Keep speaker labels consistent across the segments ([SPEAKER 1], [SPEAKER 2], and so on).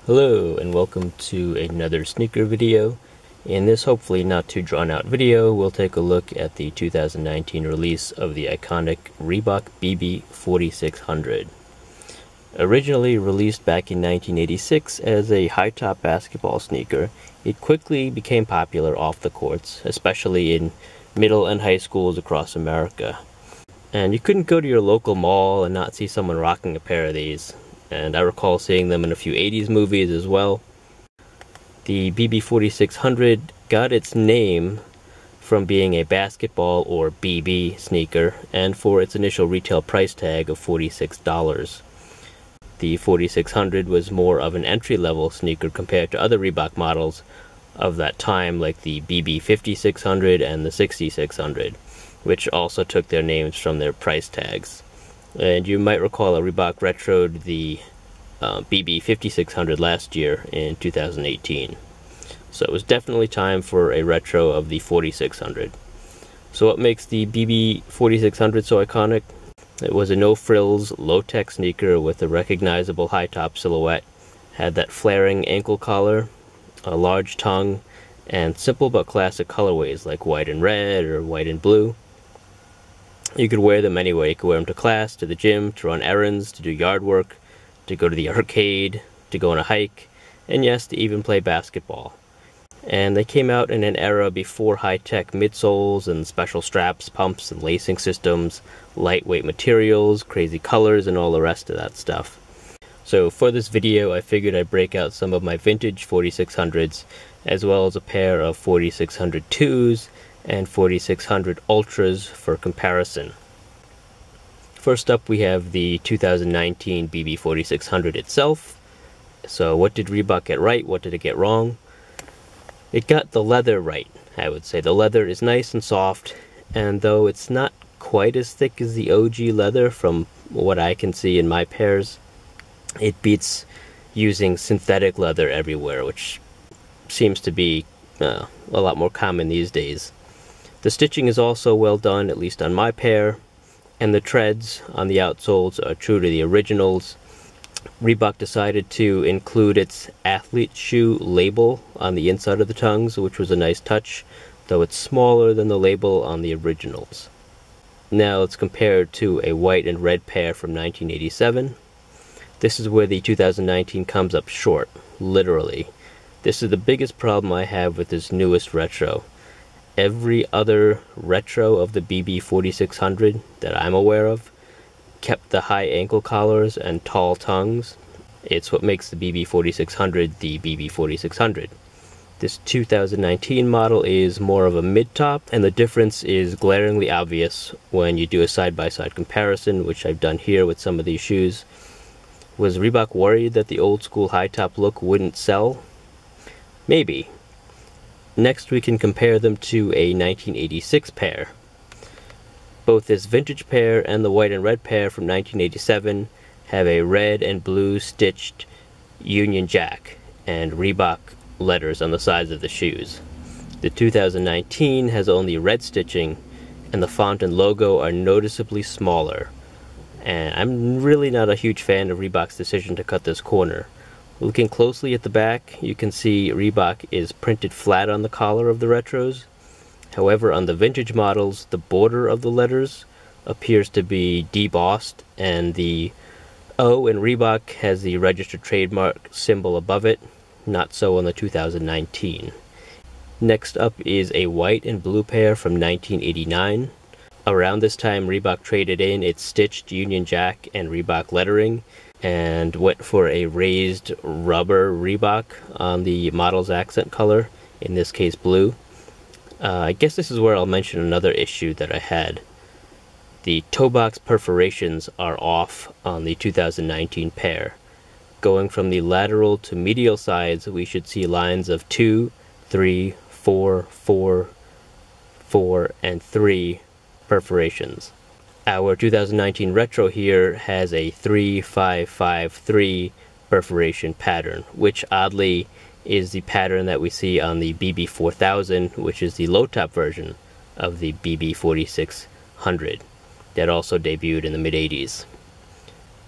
[SPEAKER 1] Hello and welcome to another sneaker video. In this hopefully not too drawn out video, we'll take a look at the 2019 release of the iconic Reebok BB4600. Originally released back in 1986 as a high-top basketball sneaker, it quickly became popular off the courts, especially in middle and high schools across America. And you couldn't go to your local mall and not see someone rocking a pair of these. And I recall seeing them in a few 80s movies as well. The BB4600 got its name from being a basketball or BB sneaker and for its initial retail price tag of $46. The 4600 was more of an entry-level sneaker compared to other Reebok models of that time like the BB5600 and the 6600, which also took their names from their price tags. And you might recall a Reebok retroed the BB5600 last year in 2018. So it was definitely time for a retro of the 4600. So what makes the BB4600 so iconic? It was a no-frills, low-tech sneaker with a recognizable high-top silhouette, had that flaring ankle collar, a large tongue, and simple but classic colorways like white and red or white and blue. You could wear them anywhere. You could wear them to class, to the gym, to run errands, to do yard work, to go to the arcade, to go on a hike, and yes, to even play basketball. And they came out in an era before high-tech midsoles and special straps, pumps, and lacing systems, lightweight materials, crazy colors, and all the rest of that stuff. So for this video, I figured I'd break out some of my vintage 4600s, as well as a pair of 4600 2s, and 4600 Ultras for comparison. First up we have the 2019 BB4600 itself. So what did Reebok get right? What did it get wrong? It got the leather right, I would say. The leather is nice and soft, and though it's not quite as thick as the OG leather from what I can see in my pairs, it beats using synthetic leather everywhere, which seems to be a lot more common these days. The stitching is also well done, at least on my pair, and the treads on the outsoles are true to the originals. Reebok decided to include its athlete shoe label on the inside of the tongues, which was a nice touch, though it's smaller than the label on the originals. Now let's compare it to a white and red pair from 1987. This is where the 2019 comes up short, literally. This is the biggest problem I have with this newest retro. Every other retro of the BB4600 that I'm aware of kept the high ankle collars and tall tongues. It's what makes the BB4600 the BB4600. This 2019 model is more of a mid-top, and the difference is glaringly obvious when you do a side-by-side comparison, which I've done here with some of these shoes. Was Reebok worried that the old-school high-top look wouldn't sell? Maybe. Next we can compare them to a 1986 pair. Both this vintage pair and the white and red pair from 1987 have a red and blue stitched Union Jack and Reebok letters on the sides of the shoes. The 2019 has only red stitching, and the font and logo are noticeably smaller. And I'm really not a huge fan of Reebok's decision to cut this corner. Looking closely at the back, you can see Reebok is printed flat on the collar of the retros. However, on the vintage models, the border of the letters appears to be debossed, and the O in Reebok has the registered trademark symbol above it, not so on the 2019. Next up is a white and blue pair from 1989. Around this time, Reebok traded in its stitched Union Jack and Reebok lettering, and went for a raised rubber Reebok on the model's accent color, in this case blue. I guess this is where I'll mention another issue that I had. The toe box perforations are off on the 2019 pair. Going from the lateral to medial sides, we should see lines of 2, 3, 4, 4, 4, and 3 perforations. Our 2019 retro here has a 3, 5, 5, 3 perforation pattern, which oddly is the pattern that we see on the BB4000, which is the low-top version of the BB4600 that also debuted in the mid-80s.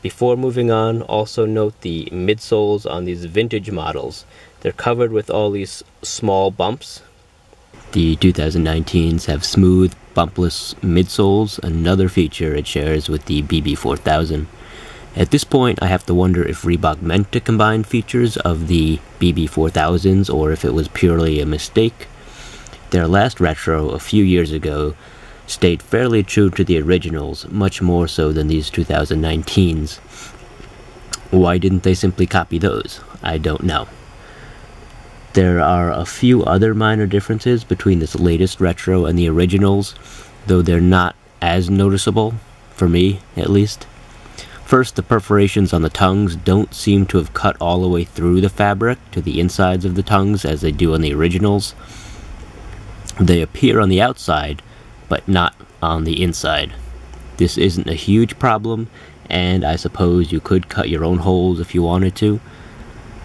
[SPEAKER 1] Before moving on, also note the midsoles on these vintage models. They're covered with all these small bumps. The 2019s have smooth, bumpless midsoles, another feature it shares with the BB4000. At this point, I have to wonder if Reebok meant to combine features of the BB4000s or if it was purely a mistake. Their last retro, a few years ago, stayed fairly true to the originals, much more so than these 2019s. Why didn't they simply copy those? I don't know. There are a few other minor differences between this latest retro and the originals, though they're not as noticeable, for me at least. First, the perforations on the tongues don't seem to have cut all the way through the fabric to the insides of the tongues as they do on the originals. They appear on the outside, but not on the inside. This isn't a huge problem, and I suppose you could cut your own holes if you wanted to.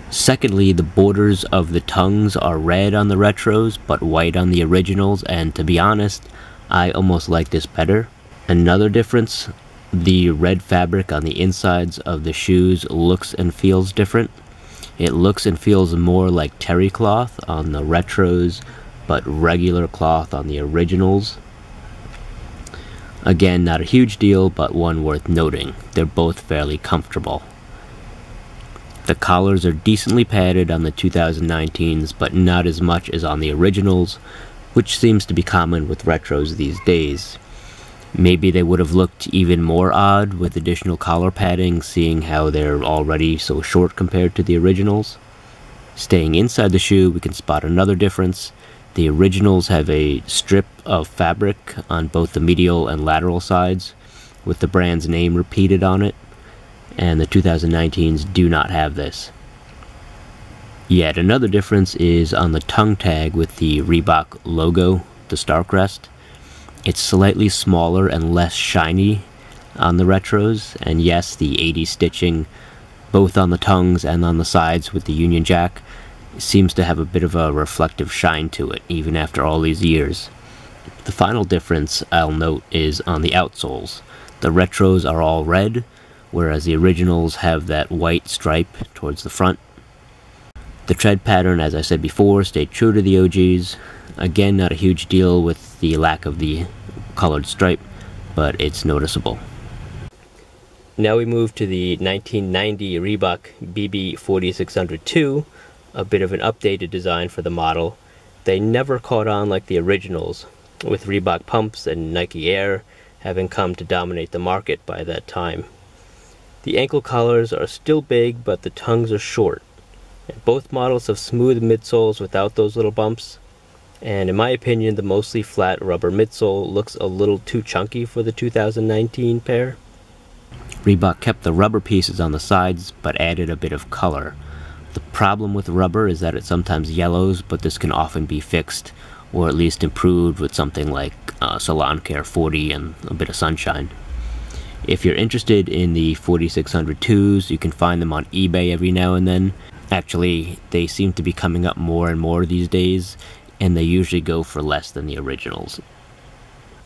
[SPEAKER 1] Secondly, the borders of the tongues are red on the retros, but white on the originals, and to be honest, I almost like this better. Another difference, the red fabric on the insides of the shoes looks and feels different. It looks and feels more like terry cloth on the retros, but regular cloth on the originals. Again, not a huge deal, but one worth noting. They're both fairly comfortable. The collars are decently padded on the 2019s, but not as much as on the originals, which seems to be common with retros these days. Maybe they would have looked even more odd with additional collar padding, seeing how they're already so short compared to the originals. Staying inside the shoe, we can spot another difference. The originals have a strip of fabric on both the medial and lateral sides, with the brand's name repeated on it, and the 2019s do not have this. Yet another difference is on the tongue tag with the Reebok logo, the star crest. It's slightly smaller and less shiny on the retros, and yes, the 80s stitching, both on the tongues and on the sides with the Union Jack, seems to have a bit of a reflective shine to it, even after all these years. The final difference I'll note is on the outsoles. The retros are all red, whereas the originals have that white stripe towards the front. The tread pattern, as I said before, stayed true to the OGs. Again, not a huge deal with the lack of the colored stripe, but it's noticeable. Now we move to the 1990 Reebok BB4600 2, a bit of an updated design for the model. They never caught on like the originals, with Reebok pumps and Nike Air having come to dominate the market by that time. The ankle collars are still big, but the tongues are short. And both models have smooth midsoles without those little bumps. And in my opinion, the mostly flat rubber midsole looks a little too chunky for the 2019 pair. Reebok kept the rubber pieces on the sides, but added a bit of color. The problem with rubber is that it sometimes yellows, but this can often be fixed, or at least improved with something like Salon Care 40 and a bit of sunshine. If you're interested in the 4600 2s, you can find them on eBay every now and then. Actually, they seem to be coming up more and more these days, and they usually go for less than the originals.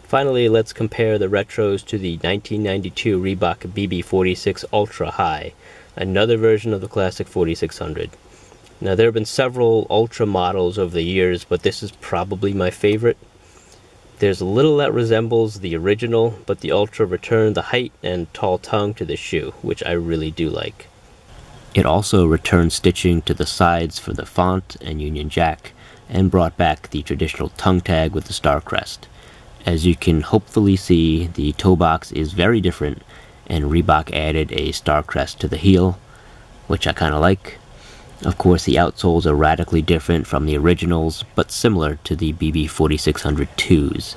[SPEAKER 1] Finally, let's compare the retros to the 1992 Reebok BB46 Ultra High, another version of the classic 4600. Now, there have been several Ultra models over the years, but this is probably my favorite. There's little that resembles the original, but the Ultra returned the height and tall tongue to the shoe, which I really do like. It also returned stitching to the sides for the font and Union Jack, and brought back the traditional tongue tag with the star crest. As you can hopefully see, the toe box is very different, and Reebok added a star crest to the heel, which I kinda like. Of course, the outsoles are radically different from the originals, but similar to the BB4600 2s.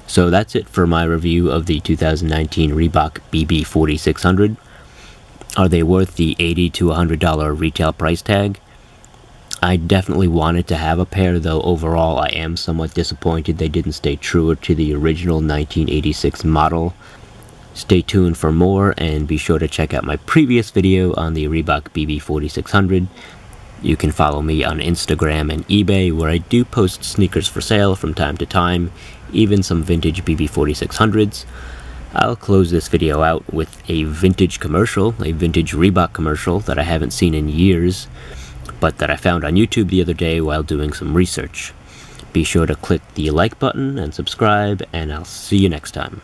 [SPEAKER 1] So that's it for my review of the 2019 Reebok BB4600. Are they worth the $80 to $100 retail price tag? I definitely wanted to have a pair, though overall I am somewhat disappointed they didn't stay truer to the original 1986 model. Stay tuned for more, and be sure to check out my previous video on the Reebok BB4600. You can follow me on Instagram and eBay, where I do post sneakers for sale from time to time, even some vintage BB4600s. I'll close this video out with a vintage commercial, a vintage Reebok commercial that I haven't seen in years, but that I found on YouTube the other day while doing some research. Be sure to click the like button and subscribe, and I'll see you next time.